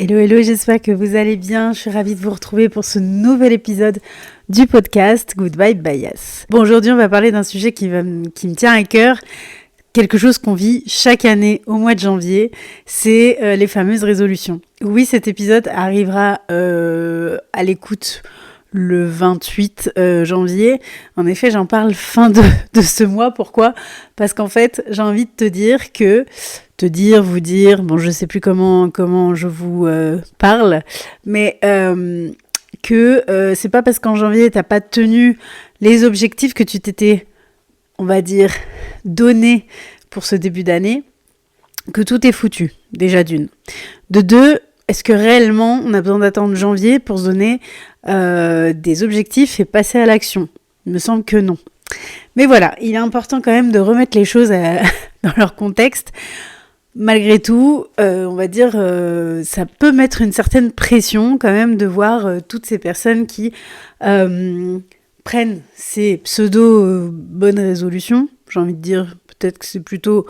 Hello, hello, j'espère que vous allez bien. Je suis ravie de vous retrouver pour ce nouvel épisode du podcast Good Vibe Bias. Bon, aujourd'hui, on va parler d'un sujet qui me tient à cœur, quelque chose qu'on vit chaque année au mois de janvier, c'est les fameuses résolutions. Oui, cet épisode arrivera à l'écoute le 28 janvier. En effet, j'en parle fin de ce mois. Pourquoi ? Parce qu'en fait, j'ai envie de vous dire, bon, je sais plus comment je vous parle, mais que c'est pas parce qu'en janvier, t'as pas tenu les objectifs que tu t'étais, on va dire, donné pour ce début d'année, que tout est foutu, déjà d'une. De deux, est-ce que réellement, on a besoin d'attendre janvier pour se donner des objectifs et passer à l'action ? Il me semble que non. Mais voilà, il est important quand même de remettre les choses dans leur contexte. Malgré tout, on va dire, ça peut mettre une certaine pression quand même de voir toutes ces personnes qui prennent ces pseudo-bonnes résolutions. J'ai envie de dire, peut-être que c'est plutôt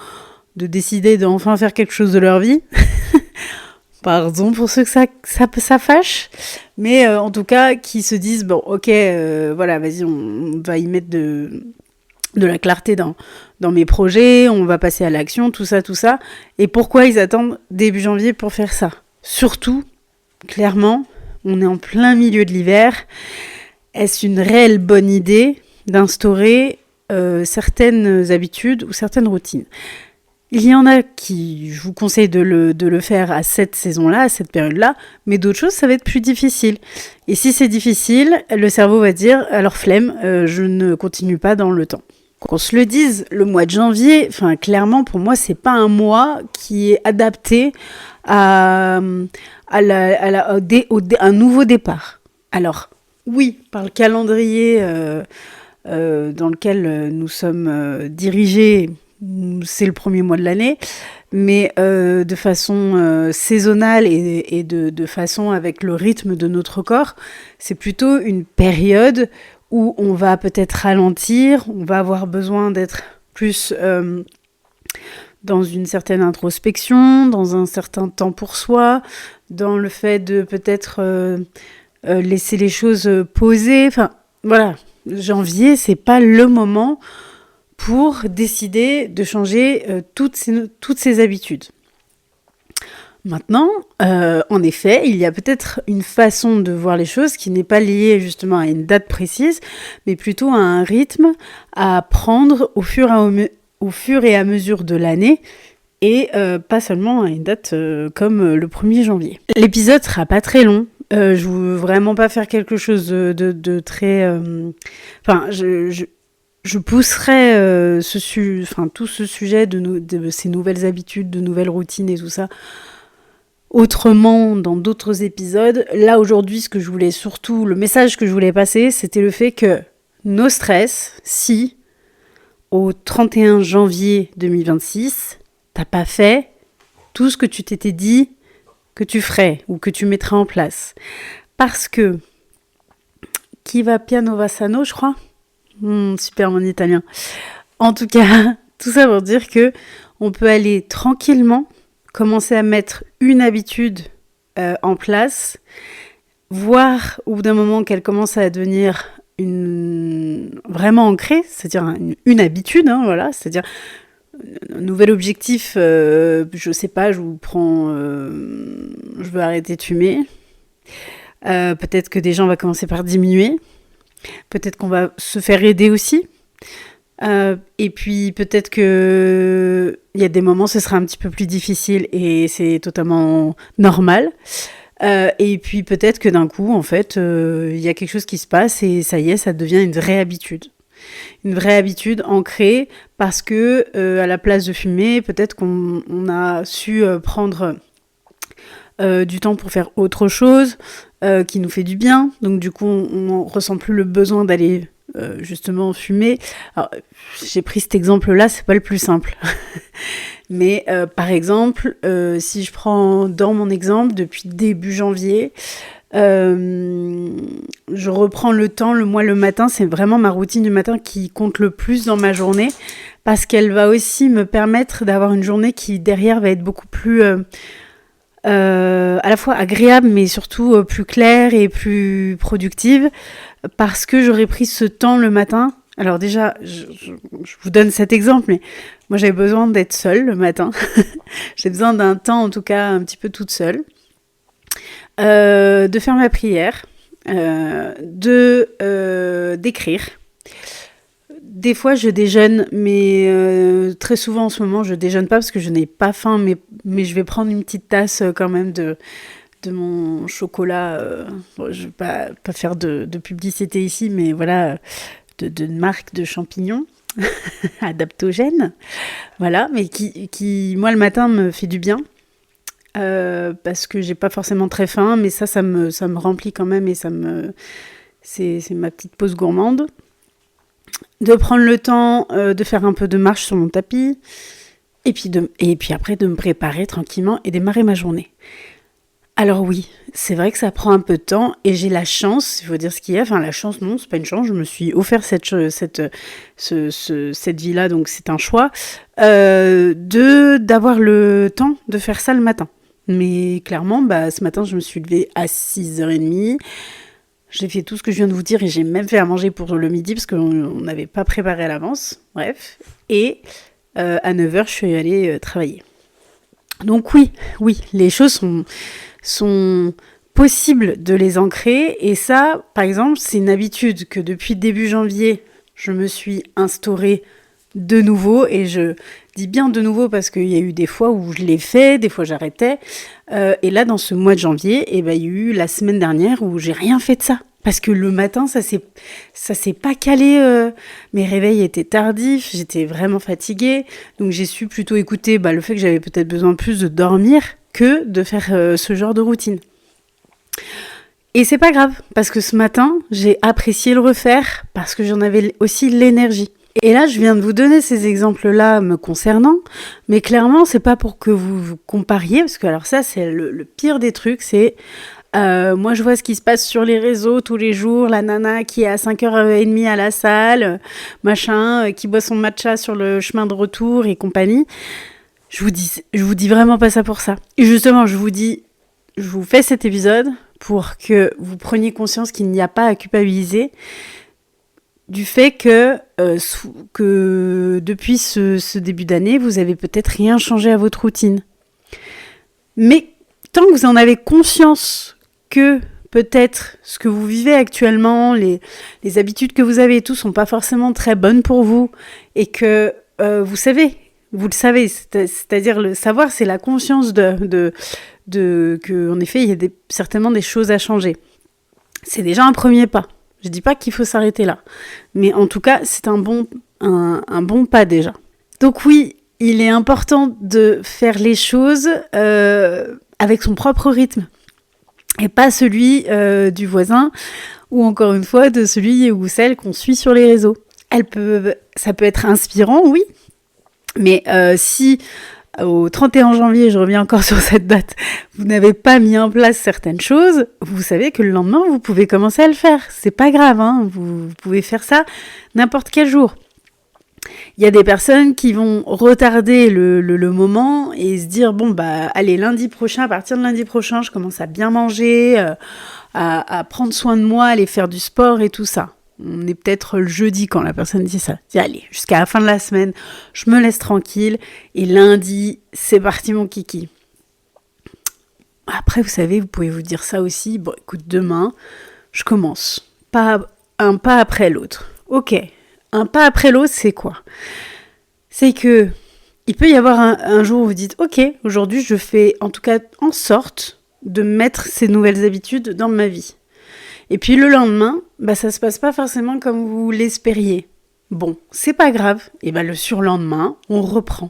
de décider d'enfin faire quelque chose de leur vie. Pardon pour ceux que ça fâche, mais en tout cas, qui se disent, bon, ok, voilà, vas-y, on va y mettre de la clarté dans mes projets, on va passer à l'action, tout ça. Et pourquoi ils attendent début janvier pour faire ça ? Surtout, clairement, on est en plein milieu de l'hiver. Est-ce une réelle bonne idée d'instaurer certaines habitudes ou certaines routines ? Il y en a qui, je vous conseille de le faire à cette saison-là, à cette période-là, mais d'autres choses, ça va être plus difficile. Et si c'est difficile, le cerveau va dire, alors flemme, je ne continue pas dans le temps. Qu'on se le dise, le mois de janvier, enfin clairement pour moi, c'est pas un mois qui est adapté à un nouveau départ. Alors, oui, par le calendrier dans lequel nous sommes dirigés, c'est le premier mois de l'année, mais de façon saisonnale et de façon avec le rythme de notre corps, c'est plutôt une période où on va peut-être ralentir, on va avoir besoin d'être plus dans une certaine introspection, dans un certain temps pour soi, dans le fait de peut-être laisser les choses poser. Enfin, voilà, janvier, c'est pas le moment pour décider de changer toutes ces habitudes. Maintenant, en effet, il y a peut-être une façon de voir les choses qui n'est pas liée justement à une date précise, mais plutôt à un rythme à prendre au fur et à mesure de l'année, et pas seulement à une date comme le 1er janvier. L'épisode sera pas très long. Je veux vraiment pas faire quelque chose de très... Je pousserai tout ce sujet de ces nouvelles habitudes, de nouvelles routines et tout ça, autrement dans d'autres épisodes. Là, aujourd'hui, le message que je voulais passer, c'était le fait que nos stress, si au 31 janvier 2026, t'as pas fait tout ce que tu t'étais dit que tu ferais ou que tu mettrais en place. Parce que chi va piano va sano, je crois. Super mon italien. En tout cas, tout ça pour dire que on peut aller tranquillement commencer à mettre une habitude en place, voir au bout d'un moment qu'elle commence à devenir vraiment ancrée, c'est-à-dire une habitude, voilà, c'est-à-dire un nouvel objectif, je sais pas, je veux arrêter de fumer. Peut-être que déjà on va commencer par diminuer. Peut-être qu'on va se faire aider aussi. Et puis peut-être qu'il y a des moments ce sera un petit peu plus difficile et c'est totalement normal. Et puis peut-être que d'un coup, en fait, il y a quelque chose qui se passe et ça y est, ça devient une vraie habitude. Une vraie habitude ancrée parce que à la place de fumer, peut-être qu'on a su prendre du temps pour faire autre chose qui nous fait du bien. Donc du coup, on ressent plus le besoin d'aller justement fumer. Alors, j'ai pris cet exemple-là, c'est pas le plus simple. Mais par exemple, si je prends dans mon exemple, depuis début janvier, je reprends le temps, le matin, c'est vraiment ma routine du matin qui compte le plus dans ma journée, parce qu'elle va aussi me permettre d'avoir une journée qui derrière va être beaucoup plus à la fois agréable, mais surtout plus claire et plus productive, parce que j'aurais pris ce temps le matin. Alors déjà, je vous donne cet exemple, mais moi j'avais besoin d'être seule le matin. J'ai besoin d'un temps, en tout cas, un petit peu toute seule. De faire ma prière, d'écrire. Des fois, je déjeune, mais très souvent en ce moment, je déjeune pas parce que je n'ai pas faim, mais je vais prendre une petite tasse quand même de mon chocolat. Bon, je vais pas faire de publicité ici, mais voilà, de marque de champignons adaptogènes. Voilà, mais qui, moi, le matin, me fait du bien. Parce que j'ai pas forcément très faim, mais ça me remplit quand même et c'est ma petite pause gourmande. De prendre le temps de faire un peu de marche sur mon tapis et puis après de me préparer tranquillement et démarrer ma journée. Alors oui, c'est vrai que ça prend un peu de temps et j'ai la chance, il faut dire ce qu'il y a, enfin la chance non, c'est pas une chance, je me suis offert cette vie-là, donc c'est un choix, d'avoir le temps de faire ça le matin. Mais clairement, ce matin, je me suis levée à 6h30. J'ai fait tout ce que je viens de vous dire et j'ai même fait à manger pour le midi parce qu'on n'avait pas préparé à l'avance. Bref. Et à 9h, je suis allée travailler. Donc oui, les choses sont possibles de les ancrer. Et ça, par exemple, c'est une habitude que depuis début janvier, je me suis instaurée de nouveau, et je dis bien de nouveau parce qu'il y a eu des fois où je l'ai fait, des fois j'arrêtais, et là dans ce mois de janvier, il y a eu la semaine dernière où j'ai rien fait de ça, parce que le matin ça s'est pas calé, mes réveils étaient tardifs, j'étais vraiment fatiguée, donc j'ai su plutôt écouter le fait que j'avais peut-être besoin plus de dormir que de faire ce genre de routine. Et c'est pas grave, parce que ce matin, j'ai apprécié le refaire, parce que j'en avais aussi l'énergie. Et là, je viens de vous donner ces exemples-là me concernant, mais clairement, c'est pas pour que vous compariez, parce que alors ça, c'est le pire des trucs, c'est moi, je vois ce qui se passe sur les réseaux tous les jours, la nana qui est à 5h30 à la salle, qui boit son matcha sur le chemin de retour et compagnie. Je vous dis vraiment pas ça pour ça. Et justement, je vous fais cet épisode pour que vous preniez conscience qu'il n'y a pas à culpabiliser du fait que depuis ce début d'année, vous avez peut-être rien changé à votre routine. Mais tant que vous en avez conscience que peut-être ce que vous vivez actuellement, les habitudes que vous avez et tout sont pas forcément très bonnes pour vous, et que vous le savez, c'est-à-dire le savoir, c'est la conscience que en effet, il y a certainement des choses à changer. C'est déjà un premier pas. Je dis pas qu'il faut s'arrêter là, mais en tout cas, c'est un bon pas déjà. Donc oui, il est important de faire les choses avec son propre rythme et pas celui du voisin ou encore une fois de celui ou celle qu'on suit sur les réseaux. Ça peut être inspirant, oui, mais si au 31 janvier, je reviens encore sur cette date, vous n'avez pas mis en place certaines choses, vous savez que le lendemain, vous pouvez commencer à le faire. C'est pas grave, hein, vous pouvez faire ça n'importe quel jour. Il y a des personnes qui vont retarder le moment et se dire, allez, lundi prochain, à partir de lundi prochain, je commence à bien manger, à prendre soin de moi, aller faire du sport et tout ça. On est peut-être le jeudi quand la personne dit ça. Dit, allez, jusqu'à la fin de la semaine, je me laisse tranquille. Et lundi, c'est parti mon kiki. Après, vous savez, vous pouvez vous dire ça aussi. Bon, écoute, demain, je commence. Un pas après l'autre. Ok, un pas après l'autre, c'est quoi ? C'est que il peut y avoir un jour où vous dites, ok, aujourd'hui, je fais en tout cas en sorte de mettre ces nouvelles habitudes dans ma vie. Et puis le lendemain, ça se passe pas forcément comme vous l'espériez. Bon, c'est pas grave. Et le surlendemain, on reprend.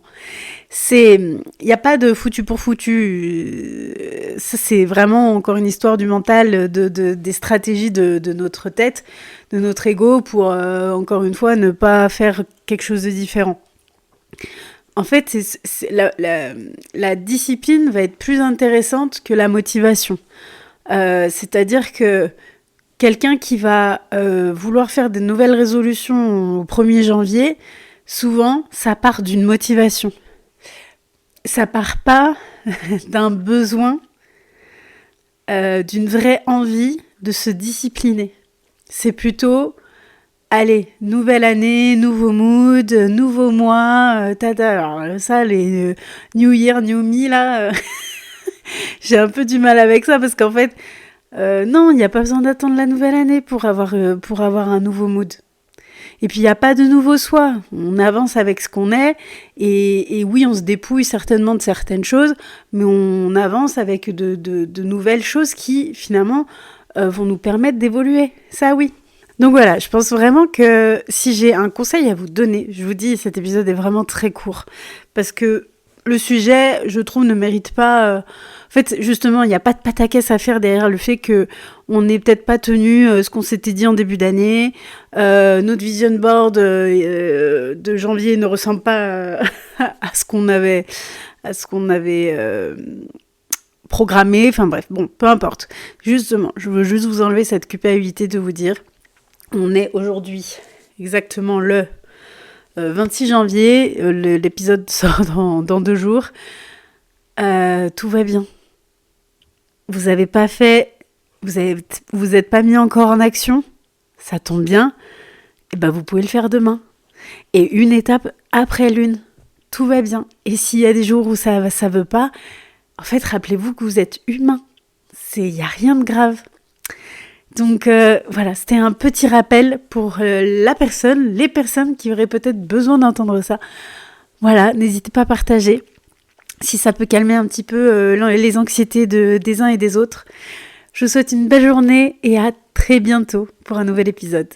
Il n'y a pas de foutu pour foutu. Ça, c'est vraiment encore une histoire du mental, des stratégies de notre tête, de notre ego pour, encore une fois, ne pas faire quelque chose de différent. En fait, la discipline va être plus intéressante que la motivation. C'est-à-dire que quelqu'un qui va vouloir faire des nouvelles résolutions au 1er janvier, souvent, ça part d'une motivation. Ça part pas d'un besoin d'une vraie envie de se discipliner. C'est plutôt, allez, nouvelle année, nouveau mood, nouveau mois, Alors ça, les New Year, New Me, là, j'ai un peu du mal avec ça parce qu'en fait, non, il n'y a pas besoin d'attendre la nouvelle année pour avoir un nouveau mood. Et puis, il n'y a pas de nouveau soi. On avance avec ce qu'on est. Et oui, on se dépouille certainement de certaines choses, mais on avance avec de nouvelles choses qui, finalement, vont nous permettre d'évoluer. Ça, oui. Donc voilà, je pense vraiment que si j'ai un conseil à vous donner, je vous dis, cet épisode est vraiment très court. Parce que le sujet, je trouve, ne mérite pas... En fait, justement, il n'y a pas de pataquès à faire derrière le fait qu'on n'ait peut-être pas tenu ce qu'on s'était dit en début d'année. Notre vision board de janvier ne ressemble pas à ce qu'on avait programmé. Enfin bref, bon, peu importe. Justement, je veux juste vous enlever cette culpabilité de vous dire, on est aujourd'hui exactement le 26 janvier, l'épisode sort dans 2 jours. Tout va bien. Vous n'avez pas fait, vous êtes pas mis encore en action, ça tombe bien, et ben vous pouvez le faire demain. Et une étape après l'une, tout va bien. Et s'il y a des jours où ça veut pas, en fait, rappelez-vous que vous êtes humain. Il n'y a rien de grave. Donc voilà, c'était un petit rappel pour les personnes qui auraient peut-être besoin d'entendre ça. Voilà, n'hésitez pas à partager. Si ça peut calmer un petit peu les anxiétés des uns et des autres. Je vous souhaite une belle journée et à très bientôt pour un nouvel épisode.